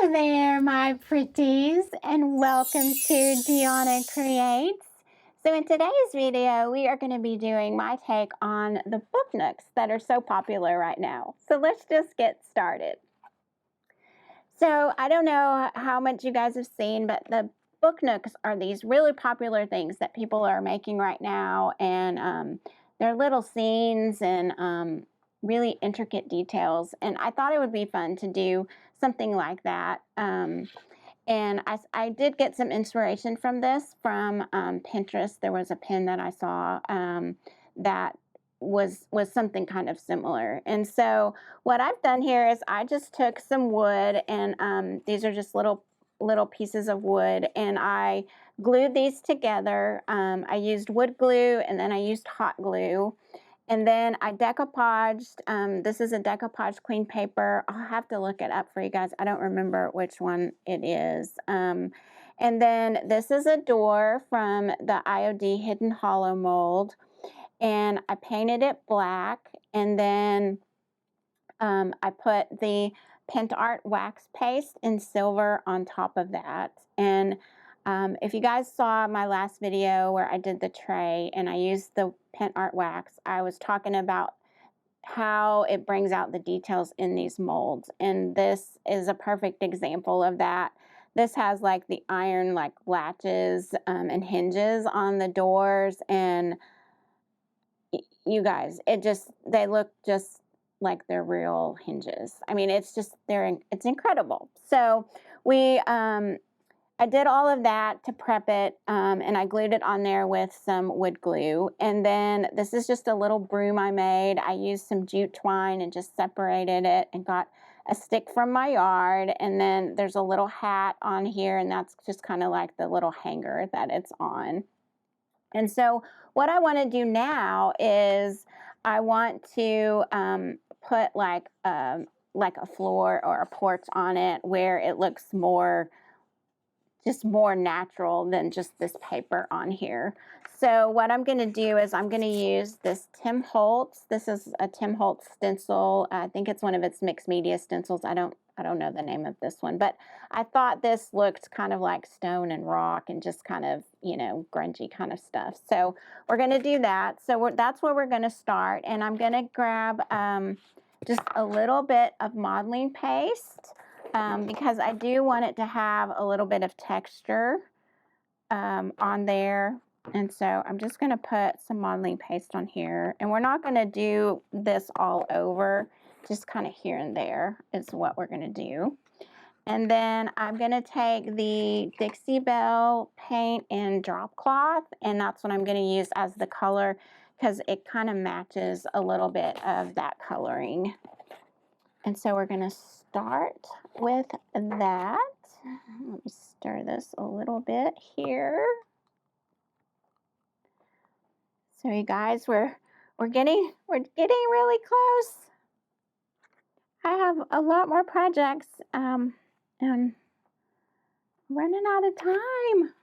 Hello there, my pretties, and welcome to Dioneacreates. So in today's video, we are going to be doing my take on the book Nooks that are so popular right now. So let's just get started. So I don't know how much you guys have seen, but the book Nooks are these really popular things that people are making right now, and they're little scenes and really intricate details. And I thought it would be fun to do something like that. And I did get some inspiration from this from Pinterest. There was a pin that I saw that was something kind of similar. And so what I've done here is I just took some wood, and these are just little pieces of wood, and I glued these together. I used wood glue, and then I used hot glue. And then I decoupaged. This is a decoupage clean paper. I'll have to look it up for you guys. I don't remember which one it is. And then this is a door from the IOD Hidden Hollow mold. And I painted it black. And then I put the Pent Art wax paste in silver on top of that. And if you guys saw my last video where I did the tray and I used the Pent Art wax, I was talking about how it brings out the details in these molds. And this is a perfect example of that. This has like the iron like latches and hinges on the doors, and you guys, they look just like they're real hinges. I mean, it's incredible. So I did all of that to prep it, and I glued it on there with some wood glue. And then this is just a little broom I made. I used some jute twine and just separated it and got a stick from my yard. And then there's a little hat on here, and that's just kind of like the little hanger that it's on. And so what I want to do now is I want to put like a floor or a porch on it where it looks more natural than just this paper on here. So what I'm going to do is I'm going to use this Tim Holtz. This is a Tim Holtz stencil. I think it's one of its mixed media stencils. I don't know the name of this one, but I thought this looked kind of like stone and rock and just kind of, grungy kind of stuff. So we're going to do that. So that's where we're going to start. And I'm going to grab just a little bit of modeling paste. Because I do want it to have a little bit of texture on there. And so I'm just going to put some modeling paste on here. And we're not going to do this all over, just kind of here and there is what we're going to do. And then I'm going to take the Dixie Belle paint in drop cloth, and that's what I'm going to use as the color because it kind of matches a little bit of that coloring. And so we're going to start with that. Let me stir this a little bit here. So you guys, we're getting really close. I have a lot more projects and running out of time.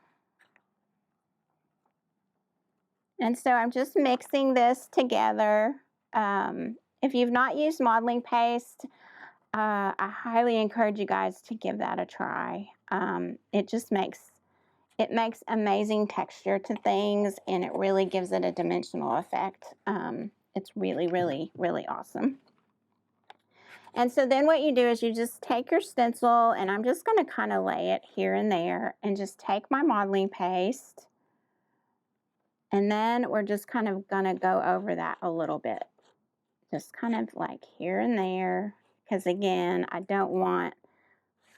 And so I'm just mixing this together. If you've not used modeling paste, I highly encourage you guys to give that a try. It makes amazing texture to things, and it really gives it a dimensional effect. It's really, really, really awesome. And so then what you do is you just take your stencil, and I'm just going to kind of lay it here and there, and just take my modeling paste, and then we're just kind of going to go over that a little bit. Just kind of like here and there. Because again, I don't want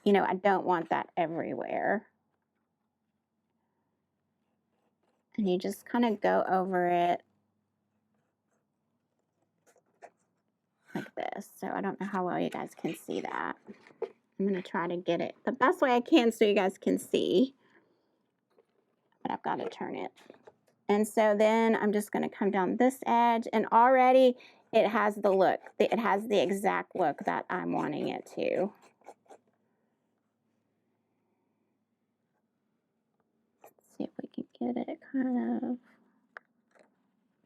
that everywhere. And you just kind of go over it like this. So I don't know how well you guys can see that. I'm going to try to get it the best way I can so you guys can see. But I've got to turn it. And so then I'm just going to come down this edge, and already it has the look. It has the exact look that I'm wanting it to. See if we can get it kind of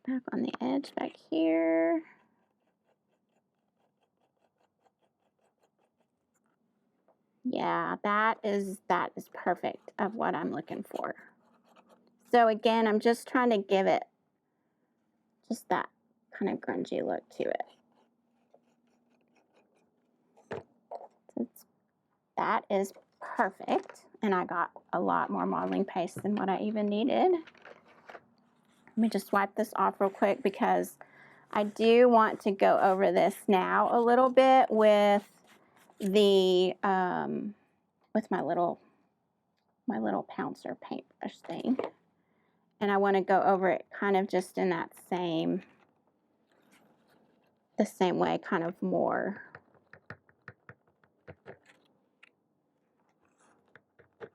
back on the edge back here. Yeah, that is perfect of what I'm looking for. So again, I'm just trying to give it just that kind of grungy look to it. So that is perfect. And I got a lot more modeling paste than what I even needed. Let me just wipe this off real quick because I do want to go over this now a little bit with the with my little pouncer paintbrush thing. And I want to go over it kind of just in that the same way, kind of more.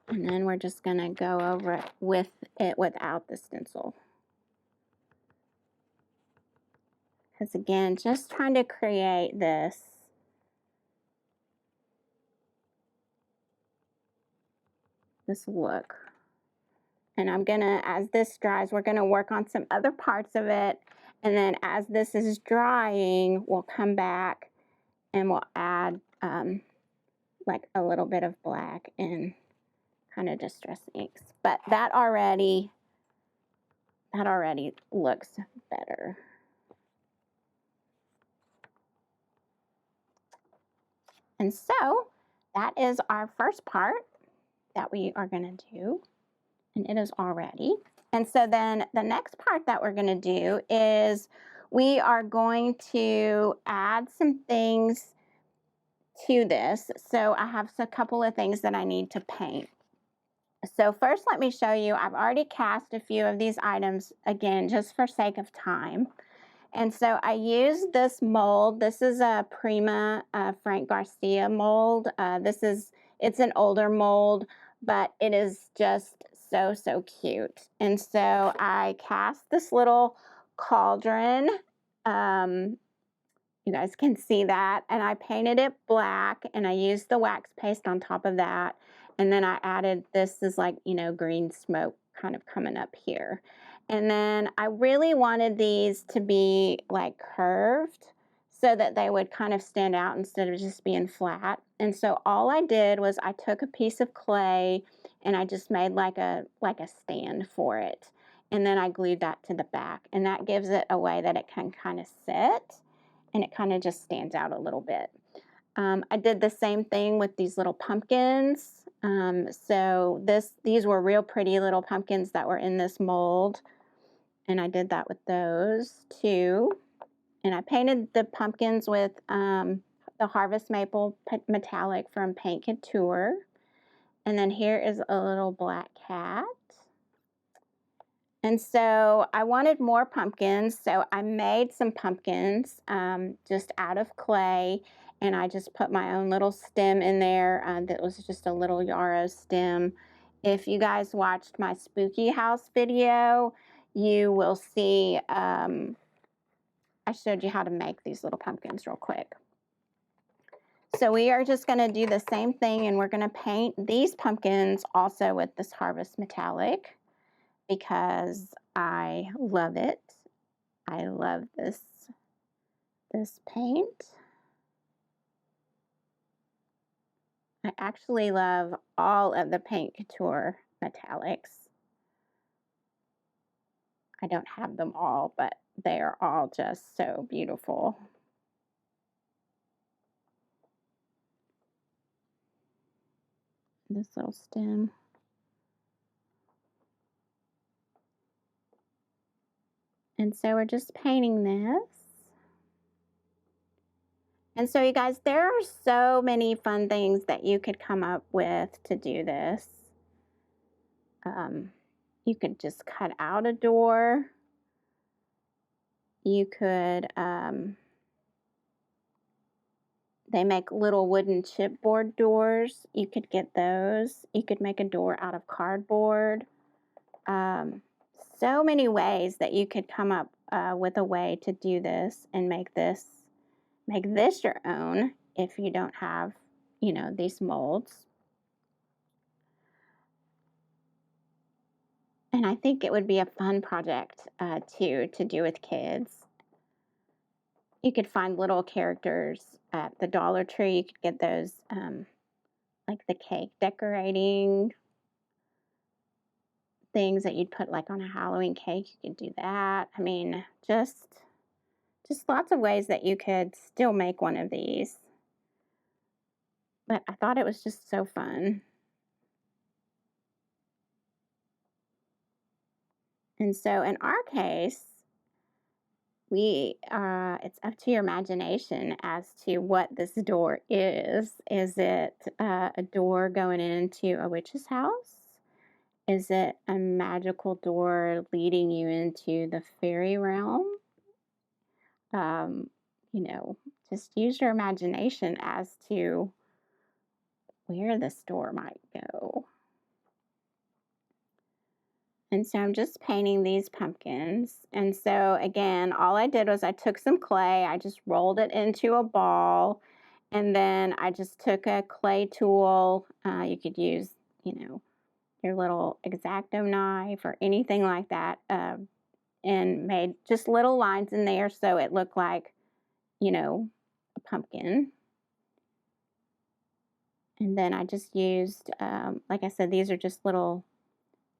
And then we're just going to go over it without the stencil. Because again, just trying to create this look. And I'm gonna, as this dries, we're gonna work on some other parts of it. And then as this is drying, we'll come back and we'll add like a little bit of black and kind of distress inks. But that already looks better. And so that is our first part that we are gonna do. And it is all ready. And so then the next part that we're going to do is we are going to add some things to this. So I have a couple of things that I need to paint. So first, let me show you, I've already cast a few of these items, again, just for sake of time. And so I used this mold. This is a Prima Frank Garcia mold. It's an older mold, but it is just so cute. And so I cast this little cauldron. You guys can see that. And I painted it black and I used the wax paste on top of that. And then I added, this is like, green smoke kind of coming up here. And then I really wanted these to be like curved so that they would kind of stand out instead of just being flat. And so all I did was I took a piece of clay and I just made like a stand for it. And then I glued that to the back. And that gives it a way that it can kind of sit and it kind of just stands out a little bit. I did the same thing with these little pumpkins. So these were real pretty little pumpkins that were in this mold. And I did that with those too. And I painted the pumpkins with the Harvest Maple Metallic from Paint Couture. And then here is a little black cat. And so I wanted more pumpkins, so I made some pumpkins just out of clay, and I just put my own little stem in there that was just a little yarrow stem. If you guys watched my spooky house video, you will see I showed you how to make these little pumpkins real quick. So we are just going to do the same thing, and we're going to paint these pumpkins also with this Harvest Metallic, because I love it. I love this paint. I actually love all of the Paint Couture metallics. I don't have them all, but they are all just so beautiful. This little stem. And so we're just painting this. And so you guys, there are so many fun things that you could come up with to do this. You could just cut out a door. You could, they make little wooden chipboard doors. You could get those. You could make a door out of cardboard. So many ways that you could come up with a way to do this and make this your own if you don't have, these molds. And I think it would be a fun project too to do with kids. You could find little characters at the Dollar Tree. You could get those like the cake decorating things that you'd put like on a Halloween cake. You could do that. I mean, just lots of ways that you could still make one of these. But I thought it was just so fun. And so in our case, it's up to your imagination as to what this door is. Is it a door going into a witch's house? Is it a magical door leading you into the fairy realm? You know, just use your imagination as to where this door might go. And so I'm just painting these pumpkins. And so again, all I did was I took some clay, I just rolled it into a ball, and then I just took a clay tool. You could use, you know, your little X-Acto knife or anything like that, and made just little lines in there so it looked like, you know, a pumpkin. And then I just used, like I said, these are just little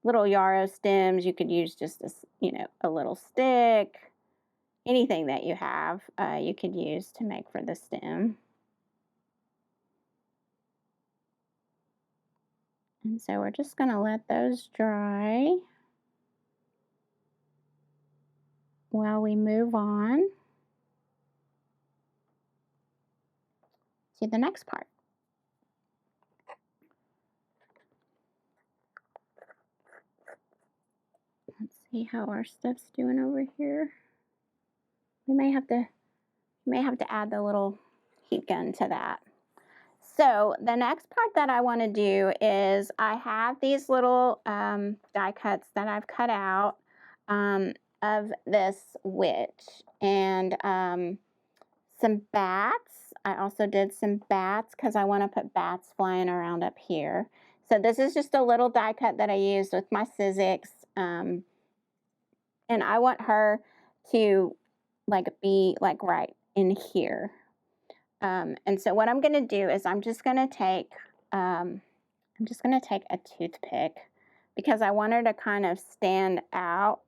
yarrow stems. You could use just a, you know, a little stick, anything that you have, you could use to make for the stem. And so we're just going to let those dry while we move on to the next part. Let's see how our stuff's doing over here. We may have to add the little heat gun to that. So the next part that I want to do is I have these little die cuts that I've cut out of this witch, and some bats. I also did some bats because I want to put bats flying around up here. So this is just a little die cut that I used with my Sizzix, and I want her to like be like right in here. And so what I'm going to do is I'm just going to take a toothpick because I want her to kind of stand out.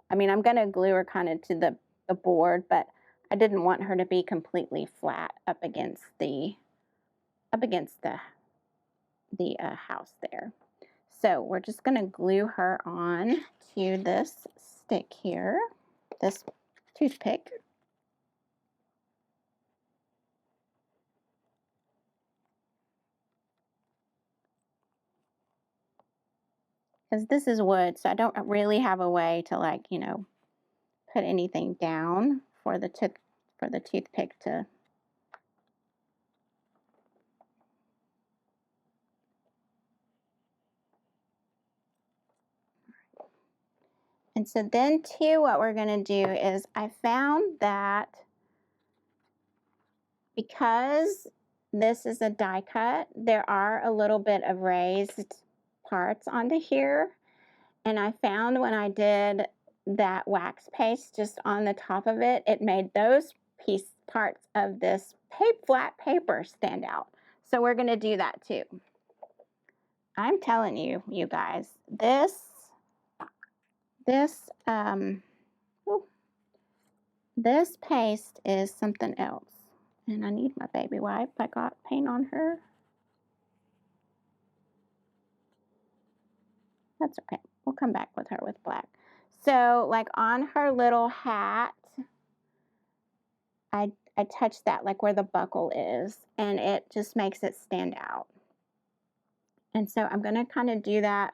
I mean, I'm going to glue her kind of to the board, but I didn't want her to be completely flat up against the house there. So we're just going to glue her on to this stick here, this toothpick. Because this is wood, so I don't really have a way to, like, you know, put anything down for the toothpick to. And so then too, what we're going to do is I found that because this is a die cut, there are a little bit of raised parts onto here. And I found when I did that wax paste just on the top of it, it made those parts of this flat paper stand out. So we're going to do that too. I'm telling you, you guys, this paste is something else. And I need my baby wipe. I got paint on her. That's okay. We'll come back with her with black. So like on her little hat, I touched that like where the buckle is, and it just makes it stand out. And so I'm going to kind of do that.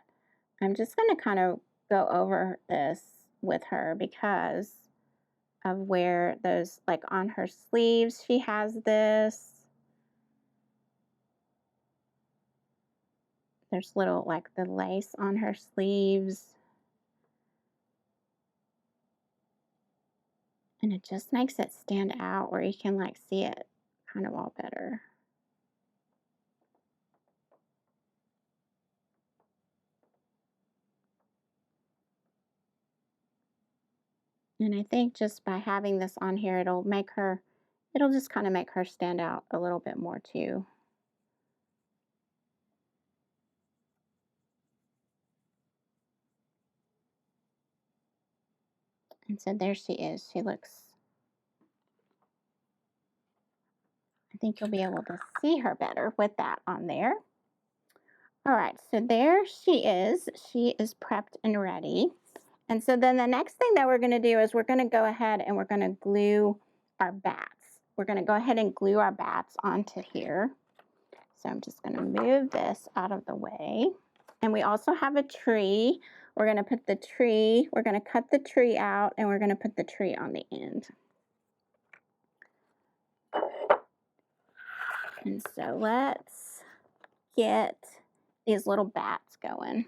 I'm just going to kind of go over this with her because of where those, like on her sleeves, she has this. There's little, like the lace on her sleeves. And it just makes it stand out where you can like see it kind of all better. And I think just by having this on here, it'll just kind of make her stand out a little bit more too. And so there she is. She looks, I think you'll be able to see her better with that on there. All right, so there she is. She is prepped and ready. And so then the next thing that we're going to do is we're going to go ahead and we're going to glue our bats. We're going to go ahead and glue our bats onto here. So I'm just going to move this out of the way. And we also have a tree. We're going to put the tree, we're going to cut the tree out and we're going to put the tree on the end. And so let's get these little bats going.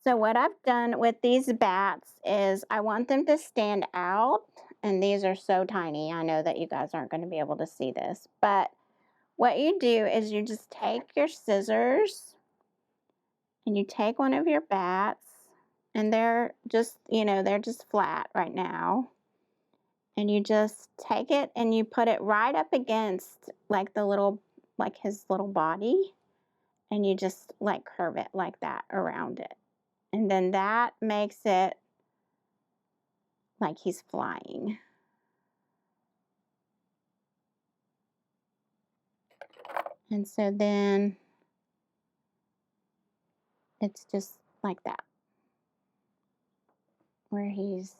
So what I've done with these bats is I want them to stand out, and these are so tiny. I know that you guys aren't going to be able to see this, but what you do is you just take your scissors and you take one of your bats, and they're just, you know, they're just flat right now. And you just take it and you put it right up against like the little, like his little body, and you just like curve it like that around it. And then that makes it like he's flying. And so then it's just like that, where he's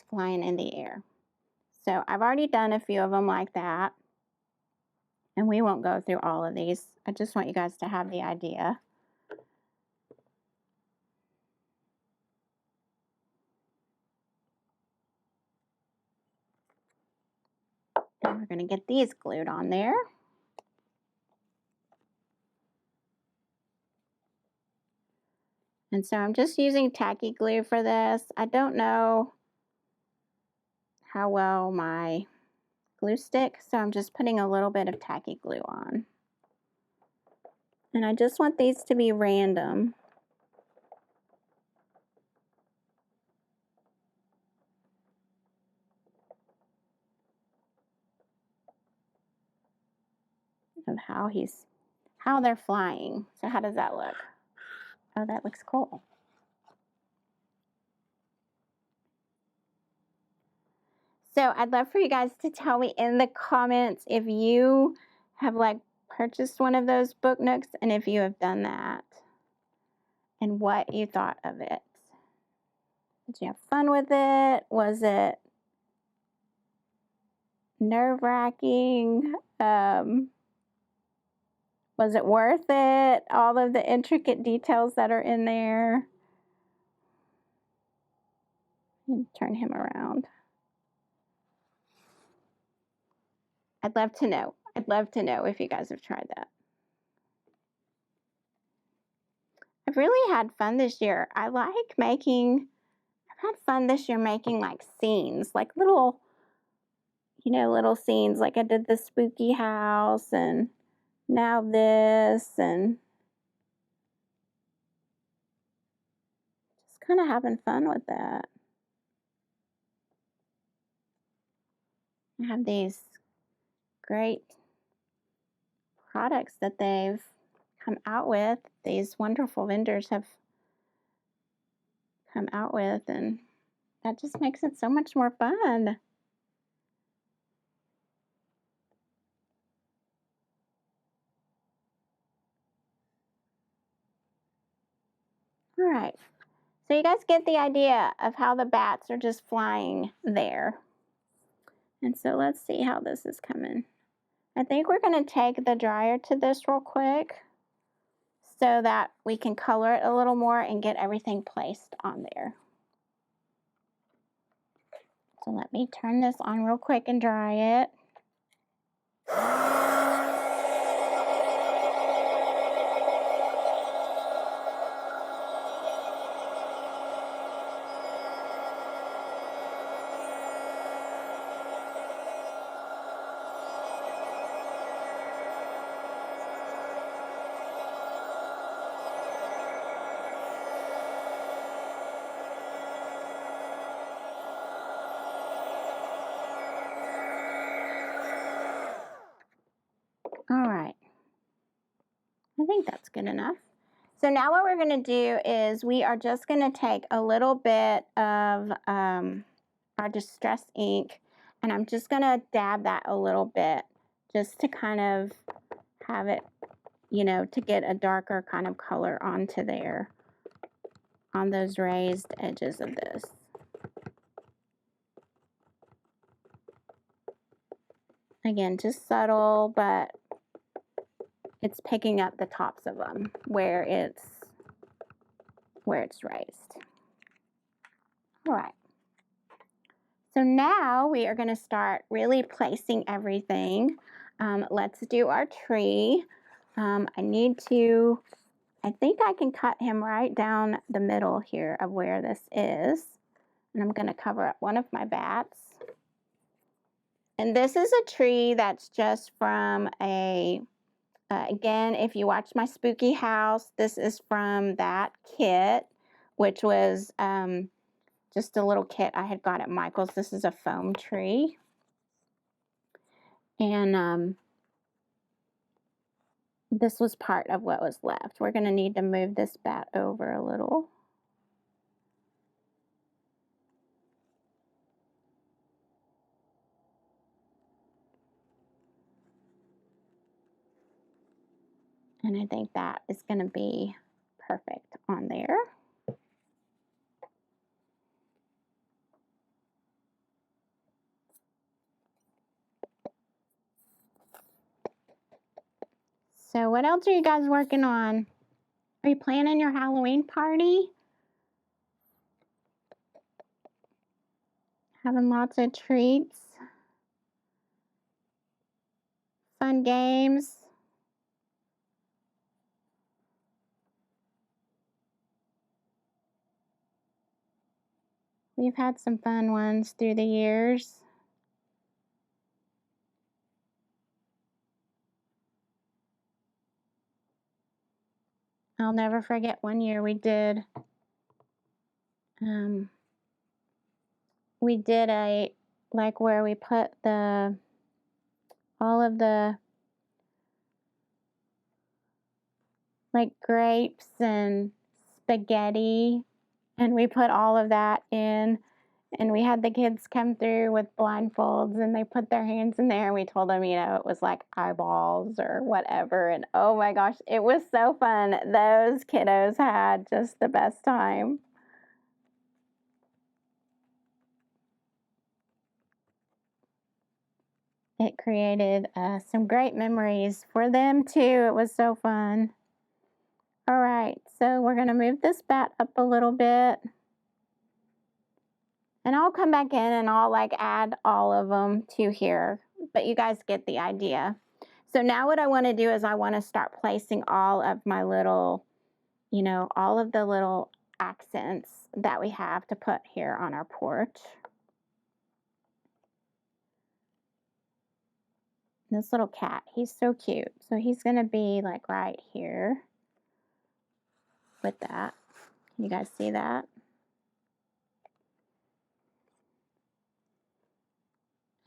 flying in the air. So I've already done a few of them like that, and we won't go through all of these. I just want you guys to have the idea. And we're going to get these glued on there. And so I'm just using tacky glue for this. I don't know how well my glue sticks, so I'm just putting a little bit of tacky glue on. And I just want these to be random. Of how they're flying. So how does that look? Oh, that looks cool. So I'd love for you guys to tell me in the comments if you have like purchased one of those book nooks and if you have done that and what you thought of it. Did you have fun with it? Was it nerve-wracking? Was it worth it? All of the intricate details that are in there. And turn him around. I'd love to know. I'd love to know if you guys have tried that. I've really had fun this year. I've had fun this year making like scenes, like little, you know, little scenes. Like I did the spooky house and now this, and just kind of having fun with that. I have these great products that they've come out with. These wonderful vendors have come out with, and that just makes it so much more fun. All right, so you guys get the idea of how the bats are just flying there. And so let's see how this is coming. I think we're going to take the dryer to this real quick so that we can color it a little more and get everything placed on there. So let me turn this on real quick and dry it. All right, I think that's good enough. So now what we're going to do is we are just going to take a little bit of our distress ink, and I'm just going to dab that a little bit just to kind of have it, you know, to get a darker kind of color onto there, on those raised edges of this. Again, just subtle, but it's picking up the tops of them where it's raised. All right. So now we are going to start really placing everything. Let's do our tree. I think I can cut him right down the middle here of where this is. And I'm going to cover up one of my bats. And this is a tree that's just from a, again, if you watch my spooky house, this is from that kit, which was just a little kit I had got at Michael's. This is a foam tree. And this was part of what was left. We're going to need to move this bat over a little. And I think that is going to be perfect on there. So what else are you guys working on? Are you planning your Halloween party? Having lots of treats? Fun games? We've had some fun ones through the years. I'll never forget one year we did a, like where we put all of the like grapes and spaghetti, and we put all of that in, and we had the kids come through with blindfolds, and they put their hands in there, and we told them, you know, it was like eyeballs or whatever, and oh my gosh, it was so fun. Those kiddos had just the best time. It created some great memories for them too. It was so fun. All right, so we're going to move this bat up a little bit. And I'll come back in and I'll like add all of them to here. But you guys get the idea. So now what I want to do is I want to start placing all of my little, you know, all of the little accents that we have to put here on our porch. This little cat, he's so cute. So he's going to be like right here with that. Can you guys see that?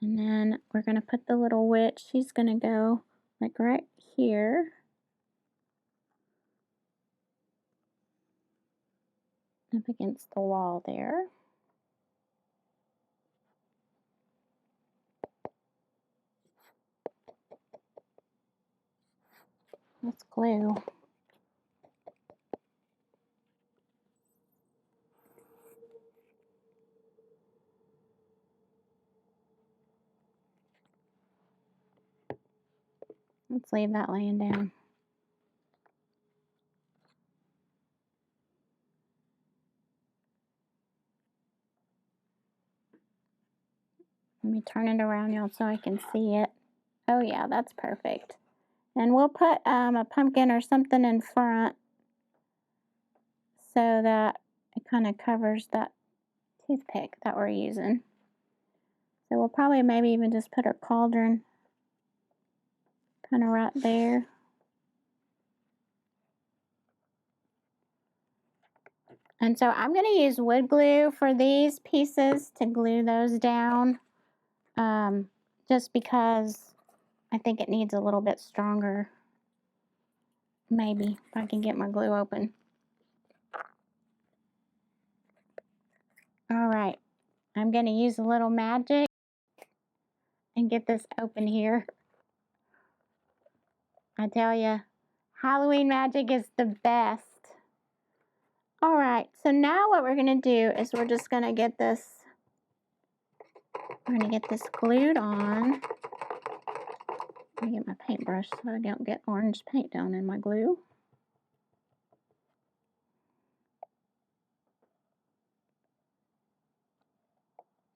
And then we're going to put the little witch. She's going to go like right here. Up against the wall there. Let's glue. Let's leave that laying down. Let me turn it around, y'all, so I can see it. Oh yeah, that's perfect. And we'll put a pumpkin or something in front so that it kind of covers that toothpick that we're using. So we'll probably maybe even just put our cauldron kind of right there. And so I'm going to use wood glue for these pieces to glue those down, just because I think it needs a little bit stronger Maybe, if I can get my glue open. All right, I'm going to use a little magic and get this open here. I tell you, Halloween magic is the best. All right, so now what we're going to do is we're just going to get this, we're going to get this glued on. Let me get my paintbrush so I don't get orange paint down in my glue.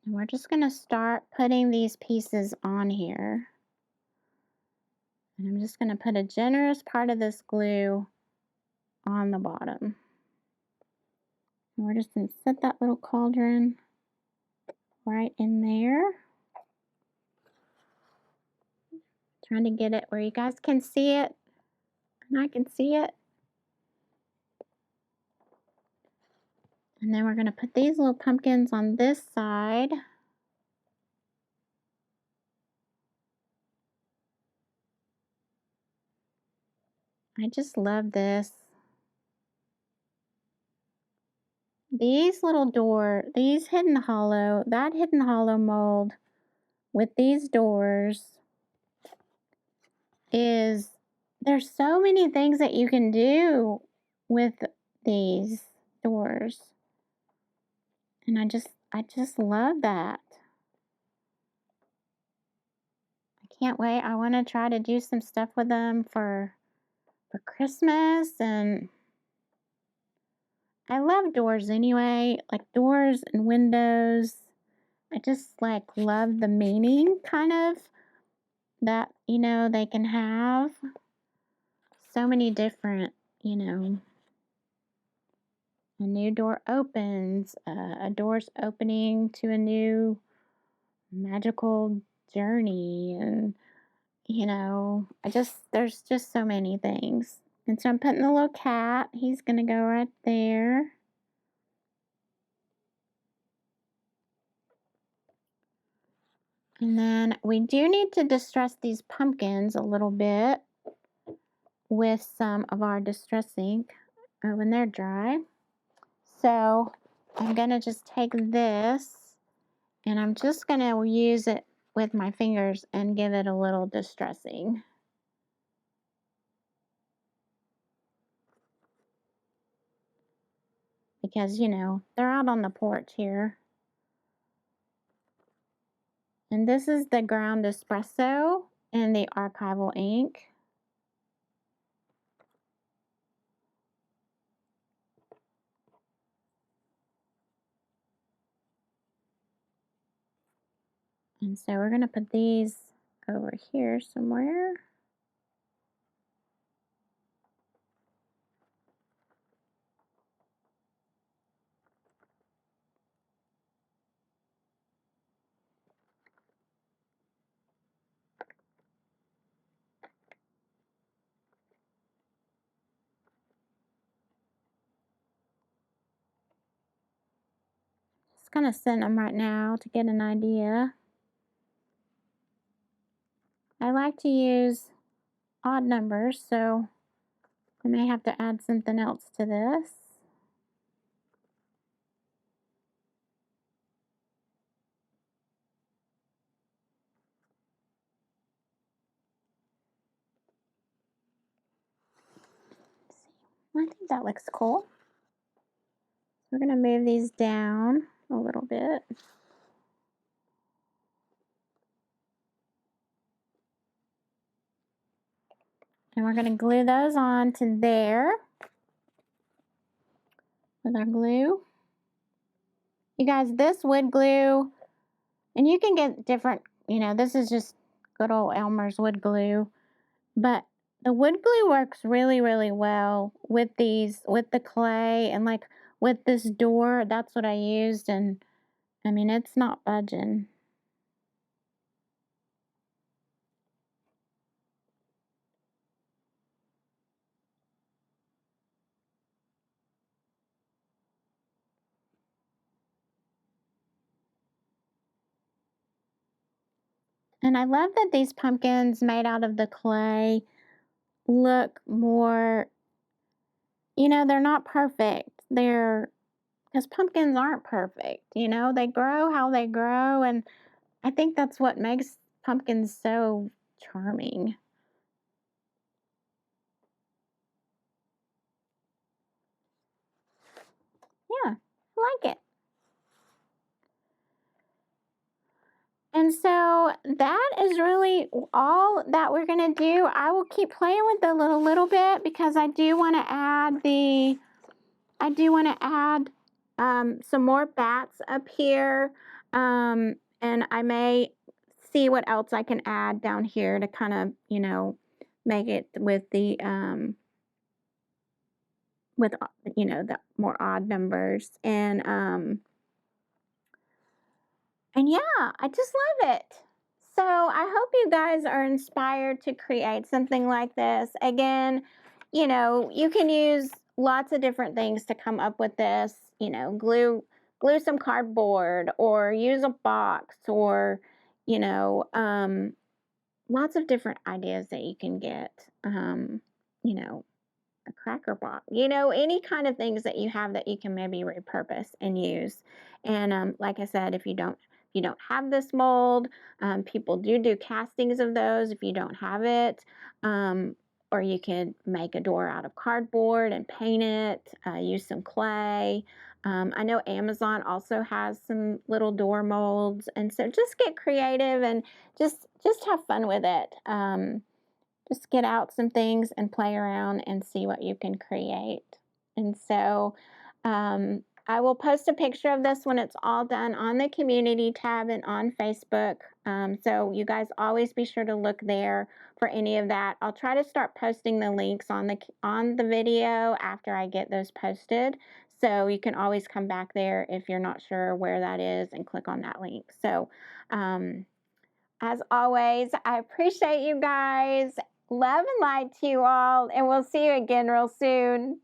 And we're just going to start putting these pieces on here. And I'm just going to put a generous part of this glue on the bottom. And we're just going to set that little cauldron right in there. Trying to get it where you guys can see it and I can see it. And then we're going to put these little pumpkins on this side. I just love this. These little these hidden hollow, that hidden hollow mold with these doors is, there's so many things that you can do with these doors. And I just love that. I can't wait. I want to try to do some stuff with them for Christmas, and I love doors anyway, like doors and windows. I just like love the meaning kind of that, you know, they can have. So many different, you know, a new door opens, a door's opening to a new magical journey, and, you know, there's just so many things. And so I'm putting the little cat, he's gonna go right there. And then we do need to distress these pumpkins a little bit with some of our distress ink when they're dry. So I'm gonna just take this and I'm just gonna use it with my fingers and give it a little distressing. Because, you know, they're out on the porch here. And this is the ground espresso in the archival ink. And so we're gonna put these over here somewhere. Just kind of send them right now to get an idea. I like to use odd numbers, so I may have to add something else to this. I think that looks cool. We're going to move these down a little bit. And we're going to glue those on to there with our glue. You guys, this wood glue, and you can get different, you know, this is just good old Elmer's wood glue, but the wood glue works really, really well with these, with the clay, and like with this door, that's what I used, and I mean, it's not budging. And I love that these pumpkins made out of the clay look more, you know, they're not perfect. They're, because pumpkins aren't perfect, you know, they grow how they grow, and I think that's what makes pumpkins so charming. Yeah, I like it. And so that is really all that we're gonna do. I will keep playing with it a little bit because I do want to add some more bats up here, and I may see what else I can add down here to kind of, you know, make it with the you know, the more odd numbers. And yeah, I just love it. So I hope you guys are inspired to create something like this. Again, you know, you can use lots of different things to come up with this. You know, glue some cardboard, or use a box, or you know, lots of different ideas that you can get. You know, a cracker box, you know, any kind of things that you have that you can maybe repurpose and use. And like I said, if you don't have this mold, people do castings of those if you don't have it. Or you could make a door out of cardboard and paint it, use some clay. I know Amazon also has some little door molds, and so just get creative and just have fun with it. Just get out some things and play around and see what you can create. And so I will post a picture of this when it's all done on the community tab and on Facebook. So you guys always be sure to look there for any of that. I'll try to start posting the links on the video after I get those posted. So you can always come back there if you're not sure where that is and click on that link. So as always, I appreciate you guys. Love and light to you all, and we'll see you again real soon.